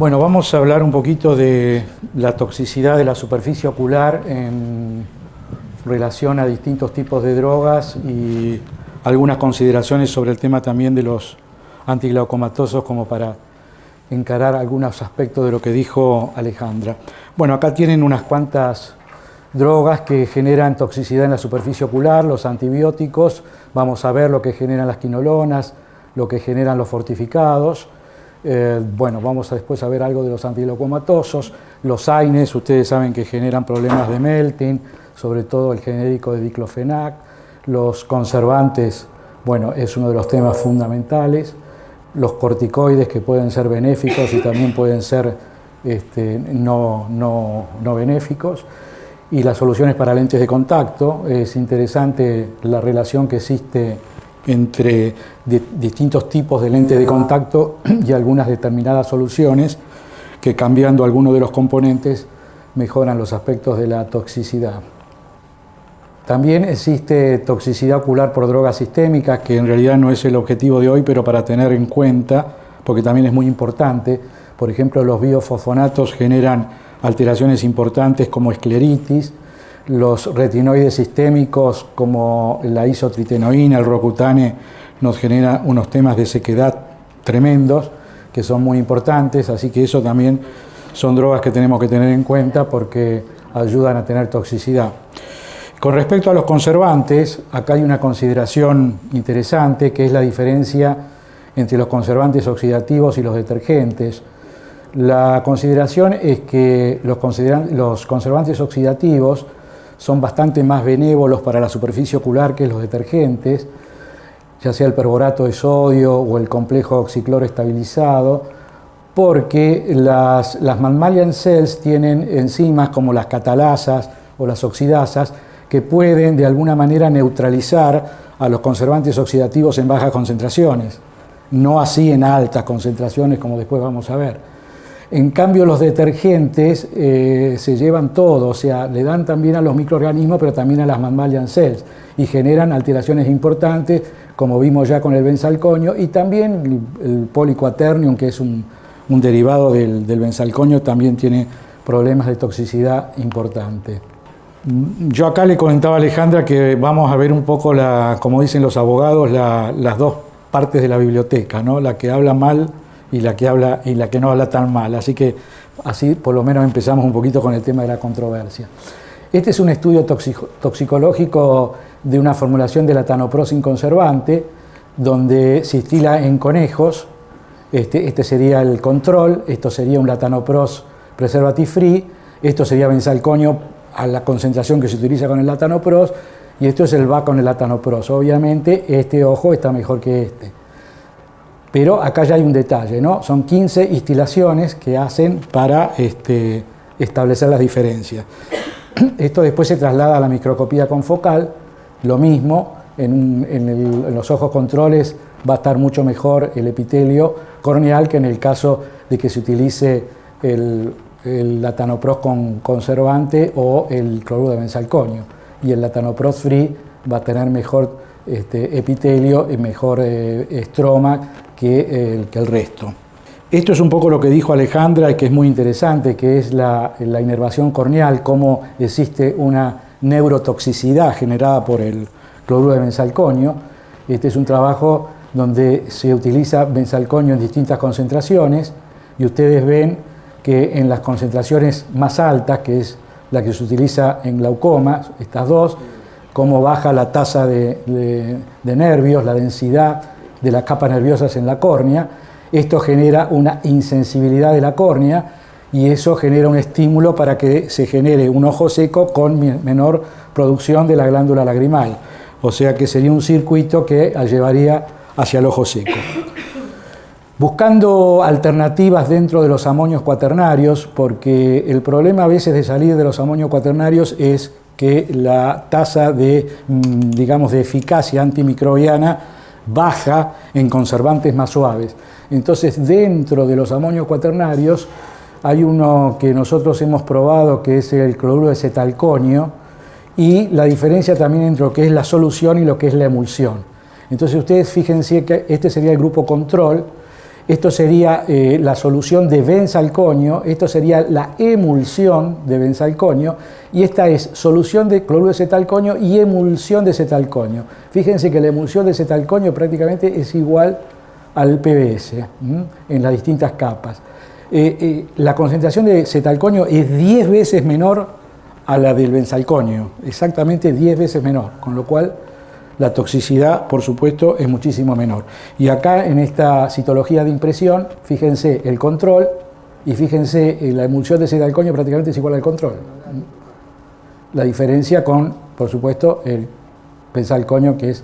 Bueno, vamos a hablar un poquito de la toxicidad de la superficie ocular en relación a distintos tipos de drogas y algunas consideraciones sobre el tema también de los antiglaucomatosos, como para encarar algunos aspectos de lo que dijo Alejandra. Bueno, acá tienen unas cuantas drogas que generan toxicidad en la superficie ocular, los antibióticos, vamos a ver lo que generan las quinolonas, lo que generan los fortificados. Bueno, vamos a después a ver algo de los antiglaucomatosos, los AINES, ustedes saben que generan problemas de melting, sobre todo el genérico de diclofenac, los conservantes, bueno, es uno de los temas fundamentales, los corticoides que pueden ser benéficos y también pueden ser no benéficos, y las soluciones para lentes de contacto. Es interesante la relación que existe entre distintos tipos de lentes de contacto y algunas determinadas soluciones que, cambiando algunos de los componentes, mejoran los aspectos de la toxicidad. También existe toxicidad ocular por drogas sistémicas, que en realidad no es el objetivo de hoy, pero para tener en cuenta, porque también es muy importante. Por ejemplo, los biofosfonatos generan alteraciones importantes como escleritis, los retinoides sistémicos como la isotritenoína, el Rocutane, nos genera unos temas de sequedad tremendos que son muy importantes, así que eso también son drogas que tenemos que tener en cuenta porque ayudan a tener toxicidad. Con respecto a los conservantes, acá hay una consideración interesante, que es la diferencia entre los conservantes oxidativos y los detergentes. La consideración es que los conservantes oxidativos son bastante más benévolos para la superficie ocular que los detergentes, ya sea el perborato de sodio o el complejo oxicloro estabilizado, porque las mammalian cells tienen enzimas como las catalasas o las oxidasas que pueden de alguna manera neutralizar a los conservantes oxidativos en bajas concentraciones, no así en altas concentraciones como después vamos a ver. En cambio, los detergentes se llevan todo, o sea, le dan también a los microorganismos, pero también a las mammalian cells, y generan alteraciones importantes, como vimos ya con el benzalconio, y también el poliquaternium, que es un derivado del benzalconio, también tiene problemas de toxicidad importantes. Yo acá le comentaba a Alejandra que vamos a ver un poco, como dicen los abogados, las dos partes de la biblioteca, ¿no? La que habla mal y la que no habla tan mal. Así que así por lo menos empezamos un poquito con el tema de la controversia. Este es un estudio toxicológico de una formulación de latanoprol sin conservante, donde se instila en conejos. Este sería el control, esto sería un latanoprol preservative free, esto sería benzalconio a la concentración que se utiliza con el latanoprol, y esto es el VAC con el latanoprol. Obviamente este ojo está mejor que este. Pero acá ya hay un detalle, ¿no? Son 15 instilaciones que hacen para establecer las diferencias. Esto después se traslada a la microscopía confocal, lo mismo, en los ojos controles va a estar mucho mejor el epitelio corneal que en el caso de que se utilice el latanoprol con conservante o el cloruro de benzalconio. Y el latanoprol free va a tener mejor epitelio y mejor estroma que el resto. Esto es un poco lo que dijo Alejandra y que es muy interesante, que es la inervación corneal, cómo existe una neurotoxicidad generada por el cloruro de benzalconio. Este es un trabajo donde se utiliza benzalconio en distintas concentraciones y ustedes ven que en las concentraciones más altas, que es la que se utiliza en glaucoma, estas dos, cómo baja la tasa de nervios, la densidad de las capas nerviosas en la córnea. Esto genera una insensibilidad de la córnea y eso genera un estímulo para que se genere un ojo seco con menor producción de la glándula lagrimal. O sea que sería un circuito que llevaría hacia el ojo seco. Buscando alternativas dentro de los amonios cuaternarios, porque el problema a veces de salir de los amonios cuaternarios es que la tasa de eficacia antimicrobiana baja en conservantes más suaves. Entonces, dentro de los amonios cuaternarios hay uno que nosotros hemos probado, que es el cloruro de cetalconio, y la diferencia también entre lo que es la solución y lo que es la emulsión. Entonces, ustedes fíjense que este sería el grupo control. Esto sería la solución de benzalconio, esto sería la emulsión de benzalconio, y esta es solución de cloruro de cetalconio y emulsión de cetalconio. Fíjense que la emulsión de cetalconio prácticamente es igual al PBS en las distintas capas. La concentración de cetalconio es 10 veces menor a la del benzalconio, exactamente 10 veces menor, con lo cual la toxicidad, por supuesto, es muchísimo menor. Y acá en esta citología de impresión, fíjense el control y fíjense la emulsión de cetalconio prácticamente es igual al control. La diferencia con, por supuesto, el benzalconio, que es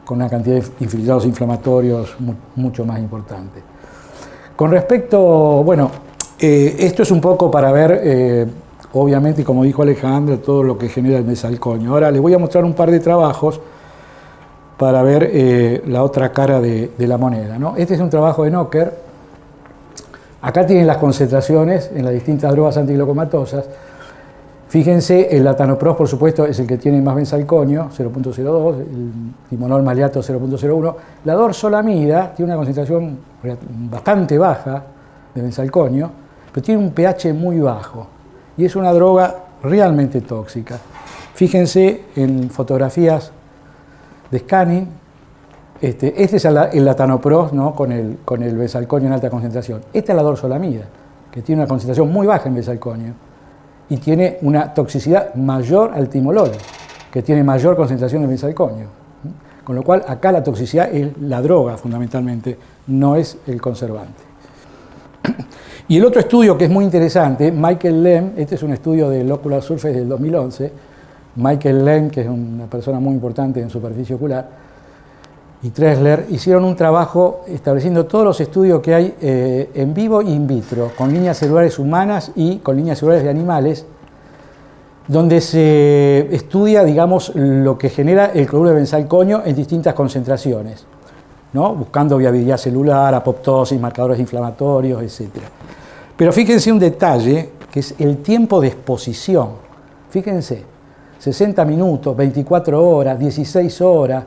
con una cantidad de infiltrados inflamatorios mucho más importante. Con respecto, bueno, esto es un poco para ver, obviamente, como dijo Alejandra, todo lo que genera el benzalconio. Ahora les voy a mostrar un par de trabajos para ver la otra cara de la moneda, ¿no? Este es un trabajo de Knocker. Acá tienen las concentraciones en las distintas drogas antiglucomatosas. Fíjense, el latanoprost, por supuesto, es el que tiene más benzalconio, 0.02, el timonol maleato 0.01. La dorzolamida tiene una concentración bastante baja de benzalconio, pero tiene un pH muy bajo y es una droga realmente tóxica. Fíjense en fotografías de scanning, este es el latanoprost, ¿no? con el benzalconio en alta concentración. Esta es la dorzolamida, que tiene una concentración muy baja en benzalconio y tiene una toxicidad mayor al timolol, que tiene mayor concentración de benzalconio. Con lo cual, acá la toxicidad es la droga, fundamentalmente, no es el conservante. Y el otro estudio que es muy interesante, Michael Lem, este es un estudio del Ocular Surface del 2011, Michael Lem, que es una persona muy importante en superficie ocular, y Tressler, hicieron un trabajo estableciendo todos los estudios que hay en vivo e in vitro, con líneas celulares humanas y con líneas celulares de animales, donde se estudia, digamos, lo que genera el cloruro de benzalconio en distintas concentraciones, ¿no? Buscando viabilidad celular, apoptosis, marcadores inflamatorios, etc. Pero fíjense un detalle, que es el tiempo de exposición. Fíjense, 60 minutos, 24 horas, 16 horas,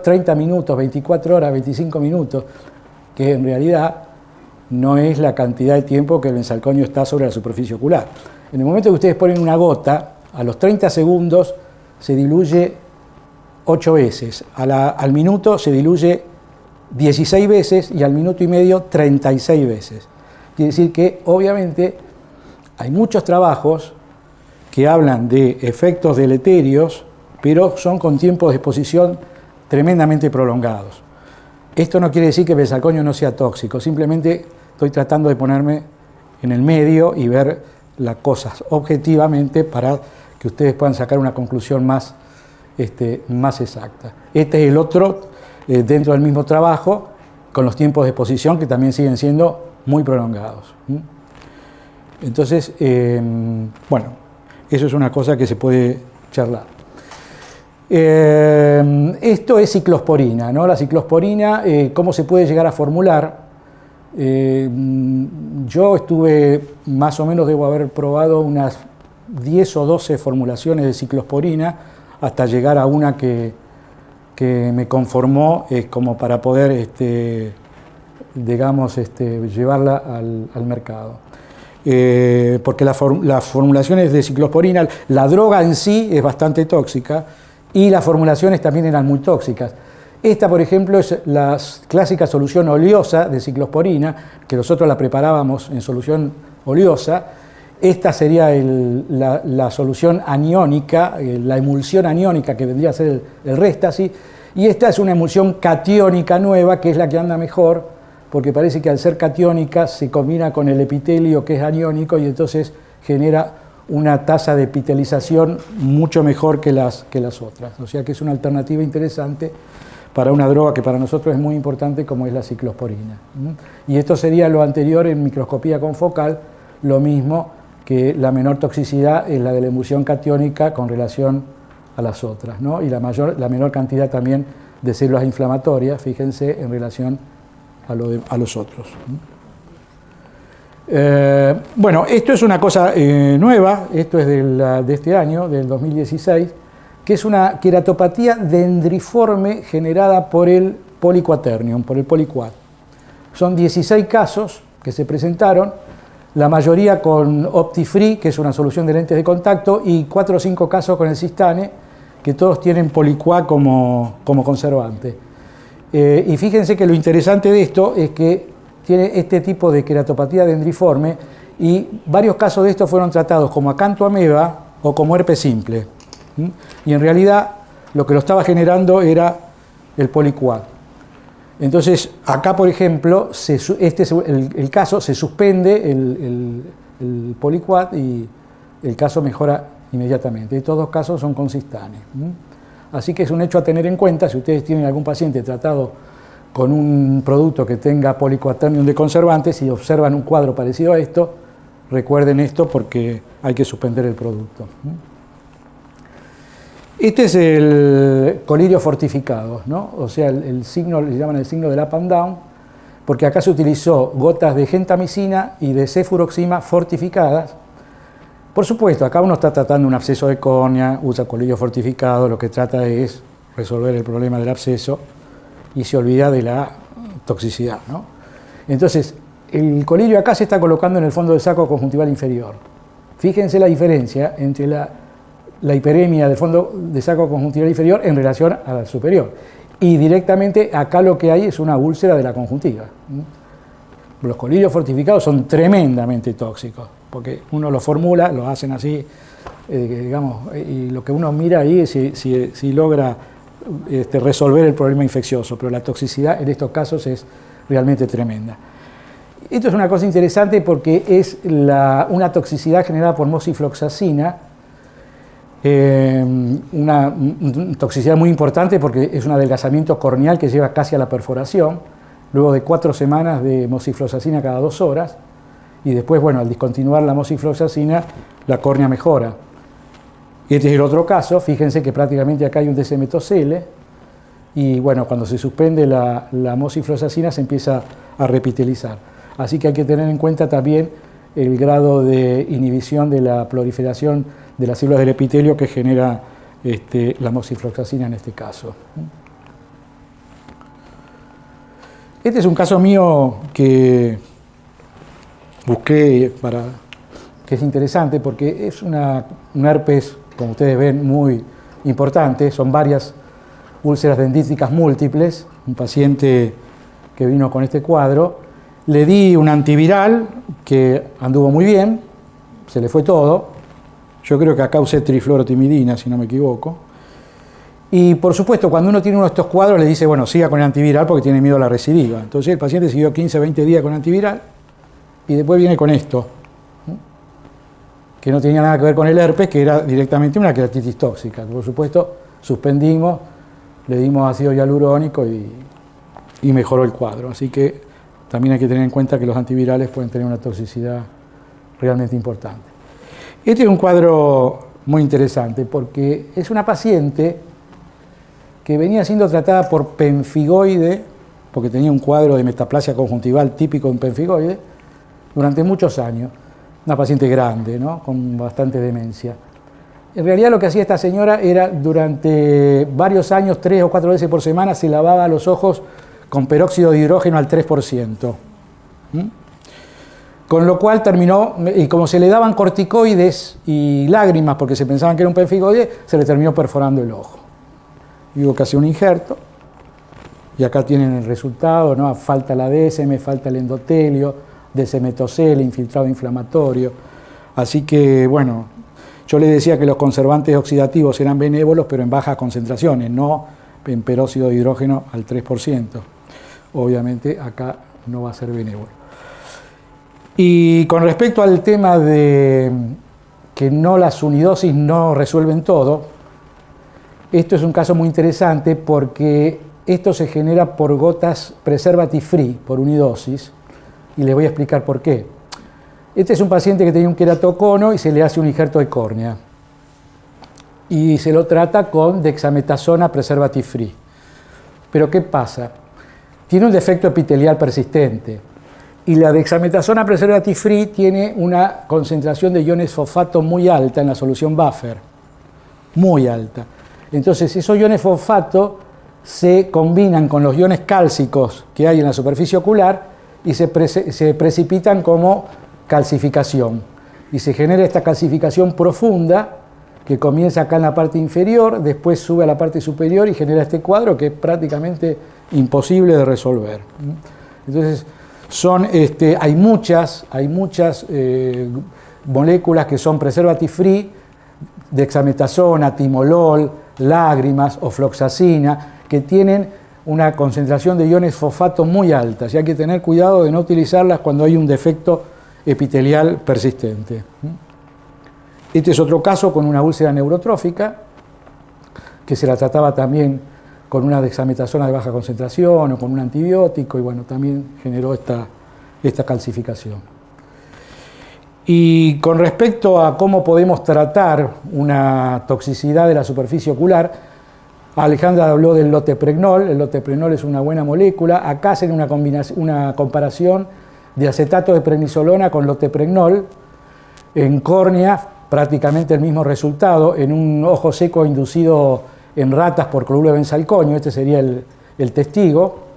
30 minutos, 24 horas, 25 minutos, que en realidad no es la cantidad de tiempo que el benzalconio está sobre la superficie ocular. En el momento que ustedes ponen una gota, a los 30 segundos se diluye 8 veces, al minuto se diluye 16 veces y al minuto y medio 36 veces. Quiere decir que obviamente hay muchos trabajos que hablan de efectos deleterios, pero son con tiempos de exposición tremendamente prolongados. Esto no quiere decir que el benzalconio no sea tóxico, simplemente estoy tratando de ponerme en el medio y ver las cosas objetivamente para que ustedes puedan sacar una conclusión más exacta. Este es el otro, dentro del mismo trabajo, con los tiempos de exposición que también siguen siendo muy prolongados. Entonces, bueno, eso es una cosa que se puede charlar. Esto es ciclosporina, ¿no? La ciclosporina, ¿cómo se puede llegar a formular? Yo estuve, más o menos debo haber probado unas 10 o 12 formulaciones de ciclosporina hasta llegar a una que me conformó como para poder, digamos, llevarla al mercado. Porque las formulaciones de ciclosporina, la droga en sí es bastante tóxica, y las formulaciones también eran muy tóxicas. Esta, por ejemplo, es la clásica solución oleosa de ciclosporina, que nosotros la preparábamos en solución oleosa. Esta sería la solución aniónica, la emulsión aniónica que vendría a ser el réstasis, y esta es una emulsión catiónica nueva, que es la que anda mejor, porque parece que al ser catiónica se combina con el epitelio, que es aniónico, y entonces genera una tasa de epitelización mucho mejor que las otras. O sea que es una alternativa interesante para una droga que para nosotros es muy importante, como es la ciclosporina. Y esto sería lo anterior en microscopía confocal, lo mismo que la menor toxicidad es la de la emulsión catiónica con relación a las otras, ¿no? Y la menor cantidad también de células inflamatorias, fíjense, en relación a los otros. Bueno, esto es una cosa nueva, esto es de este año, del 2016, que es una queratopatía dendriforme generada por el poliquaternium, por el poliquat. Son 16 casos que se presentaron, la mayoría con OptiFree, que es una solución de lentes de contacto, y 4 o 5 casos con el Cistane, que todos tienen Poliquat como conservante. Y fíjense que lo interesante de esto es que tiene este tipo de queratopatía dendriforme, y varios casos de estos fueron tratados como acantoameba o como herpes simple. Y en realidad lo que lo estaba generando era el Poliquat. Entonces, acá, por ejemplo, este es el caso, se suspende el Poliquat y el caso mejora inmediatamente. Estos dos casos son con Cistane. Así que es un hecho a tener en cuenta si ustedes tienen algún paciente tratado con un producto que tenga Poliquaternium de conservante, si observan un cuadro parecido a esto, recuerden esto porque hay que suspender el producto. Este es el colirio fortificado, ¿no? O sea, el signo, le llaman el signo del up and down, porque acá se utilizó gotas de gentamicina y de cefuroxima fortificadas. Por supuesto, acá uno está tratando un absceso de córnea, usa colirio fortificado, lo que trata es resolver el problema del absceso y se olvida de la toxicidad, ¿no? Entonces, el colirio acá se está colocando en el fondo del saco conjuntival inferior. Fíjense la diferencia entre la hiperemia del fondo de saco conjuntival inferior en relación a la superior. Y directamente acá lo que hay es una úlcera de la conjuntiva. Los colirios fortificados son tremendamente tóxicos, porque uno los formula, los hacen así, digamos, y lo que uno mira ahí es si logra resolver el problema infeccioso, pero la toxicidad en estos casos es realmente tremenda. Esto es una cosa interesante porque es una toxicidad generada por mosifloxacina, una toxicidad muy importante porque es un adelgazamiento corneal que lleva casi a la perforación, luego de 4 semanas de mosifloxacina cada 2 horas, y después, bueno, al discontinuar la mosifloxacina, la córnea mejora. Y este es el otro caso, fíjense que prácticamente acá hay un desemetocele, y bueno, cuando se suspende la mosifloxacina se empieza a repitelizar. Así que hay que tener en cuenta también el grado de inhibición de la proliferación de las células del epitelio que genera la mosifloxacina en este caso. Este es un caso mío que busqué que es interesante porque es un herpes, como ustedes ven, muy importante. Son varias úlceras dendríticas múltiples. Un paciente que vino con este cuadro. Le di un antiviral que anduvo muy bien, se le fue todo. Yo creo que acá usé trifluorotimidina, si no me equivoco. Y por supuesto, cuando uno tiene uno de estos cuadros, le dice, bueno, siga con el antiviral porque tiene miedo a la recidiva. Entonces el paciente siguió 15, 20 días con antiviral y después viene con esto, que no tenía nada que ver con el herpes, que era directamente una queratitis tóxica. Por supuesto, suspendimos, le dimos ácido hialurónico y mejoró el cuadro. Así que también hay que tener en cuenta que los antivirales pueden tener una toxicidad realmente importante. Este es un cuadro muy interesante porque es una paciente que venía siendo tratada por pemfigoide, porque tenía un cuadro de metaplasia conjuntival típico de un pemfigoide, durante muchos años. Una paciente grande, ¿no? Con bastante demencia. En realidad lo que hacía esta señora era durante varios años, 3 o 4 veces por semana, se lavaba los ojos con peróxido de hidrógeno al 3%. Con lo cual terminó, y como se le daban corticoides y lágrimas porque se pensaban que era un pemfigoide, se le terminó perforando el ojo. Digo que hacía un injerto, y acá tienen el resultado, ¿no? Falta la DSM, falta el endotelio, desemetocele, infiltrado inflamatorio. Así que, bueno, yo les decía que los conservantes oxidativos eran benévolos, pero en bajas concentraciones, no en peróxido de hidrógeno al 3%. Obviamente acá no va a ser benévolo. Y con respecto al tema de que las unidosis no resuelven todo, esto es un caso muy interesante porque esto se genera por gotas preservative free, por unidosis, y les voy a explicar por qué. Este es un paciente que tenía un queratocono y se le hace un injerto de córnea. Y se lo trata con dexametasona preservative free. Pero ¿qué pasa? Tiene un defecto epitelial persistente. Y la dexametasona preservative free tiene una concentración de iones fosfato muy alta en la solución buffer. Muy alta. Entonces, esos iones fosfato se combinan con los iones cálcicos que hay en la superficie ocular y se precipitan como calcificación. Y se genera esta calcificación profunda que comienza acá en la parte inferior, después sube a la parte superior y genera este cuadro que es prácticamente imposible de resolver. Entonces, hay muchas moléculas que son preservative free, dexametasona, timolol, lágrimas, ofloxacina, que tienen una concentración de iones fosfato muy alta, y hay que tener cuidado de no utilizarlas cuando hay un defecto epitelial persistente. Este es otro caso con una úlcera neurotrófica, que se la trataba también con una dexametasona de baja concentración o con un antibiótico, y bueno, también generó esta calcificación. Y con respecto a cómo podemos tratar una toxicidad de la superficie ocular, Alejandra habló del lotepregnol. El lotepregnol es una buena molécula. Acá hacen una comparación de acetato de prednisolona con lotepregnol. En córnea, prácticamente el mismo resultado. En un ojo seco inducido en ratas por cloruro de benzalconio, este sería el testigo.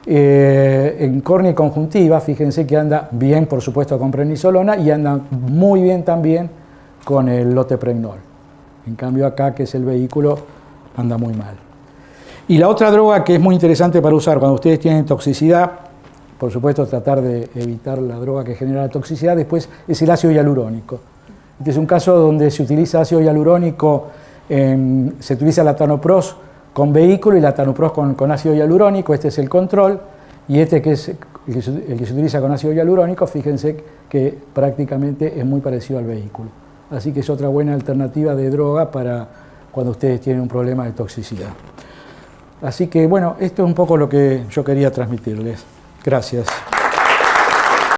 En córnea y conjuntiva, fíjense que anda bien, por supuesto, con prednisolona y anda muy bien también con el lotepregnol. En cambio acá, que es el vehículo, anda muy mal. Y la otra droga que es muy interesante para usar cuando ustedes tienen toxicidad, por supuesto tratar de evitar la droga que genera la toxicidad, después es el ácido hialurónico. Este es un caso donde se utiliza ácido hialurónico, se utiliza latanoprost con vehículo y latanoprost con ácido hialurónico. Este es el control, y este que es el que se utiliza con ácido hialurónico, fíjense que prácticamente es muy parecido al vehículo. Así que es otra buena alternativa de droga para cuando ustedes tienen un problema de toxicidad. Así que bueno, esto es un poco lo que yo quería transmitirles. Gracias.